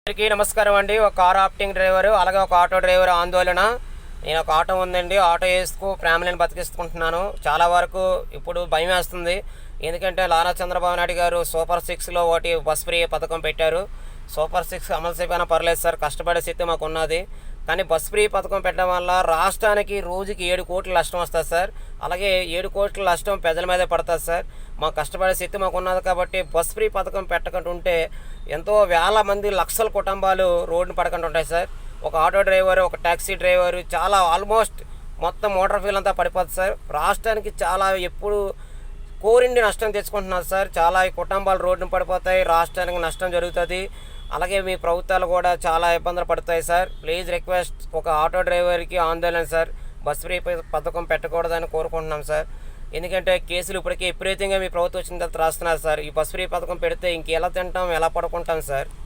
అందరికీ నమస్కారం అండి. ఒక కార్ ఆప్టింగ్ డ్రైవర్ అలాగే ఒక ఆటో డ్రైవర్ ఆందోళన. నేను ఒక ఆటో ఉందండి, ఆటో వేసుకు ఫ్యామిలీని బతికిస్తుంటున్నాను. చాలా వరకు ఇప్పుడు భయం వేస్తుంది. ఎందుకంటే నారా చంద్రబాబు నాయుడు గారు సూపర్ 6లో ఒకటి బస్ ఫ్రీ పథకం పెట్టారు. సూపర్ 6 అమలు చేయకపోయినా పర్లేదు సార్, కష్టపడే స్థితి మాకు ఉన్నది. కానీ బస్ ఫ్రీ పథకం పెట్టడం వల్ల రాష్ట్రానికి రోజుకి 7 కోట్ల నష్టం వస్తుంది సార్. అలాగే 7 కోట్ల నష్టం ప్రజల మీదే పడుతుంది సార్. మా కష్టపడే స్థితి మాకు ఉన్నది కాబట్టి బస్ ఫ్రీ పథకం పెట్టకుండా ఉంటే ఎంతో వేల మంది లక్షల కుటుంబాలు రోడ్డున పడకుండా ఉంటాయి సార్. ఒక ఆటో డ్రైవర్, ఒక ట్యాక్సీ డ్రైవర్ చాలా ఆల్మోస్ట్ మొత్తం మోటార్ ఫీల్ అంతా పడిపోతుంది సార్. రాష్ట్రానికి చాలా ఎప్పుడు కోరిండి నష్టం తెచ్చుకుంటున్నారు సార్. చాలా కుటుంబాలు రోడ్డున పడిపోతాయి, రాష్ట్రానికి నష్టం జరుగుతుంది. అలాగే మీ ప్రభుత్వాలు కూడా చాలా ఇబ్బందులు పడతాయి సార్. ప్లీజ్ రిక్వెస్ట్, ఒక ఆటో డ్రైవర్కి ఆందోళన సార్, బస్ ఫ్రీ పథకం పెట్టకూడదని కోరుకుంటున్నాం సార్. ఎందుకంటే కేసులు ఇప్పటికీ విపరీతంగా మీ ప్రభుత్వం వచ్చిన తర్వాత రాస్తున్నారు సార్. ఈ బస్ ఫ్రీ పథకం పెడితే ఇంకెలా తింటాం, ఎలా పడుకుంటాం సార్.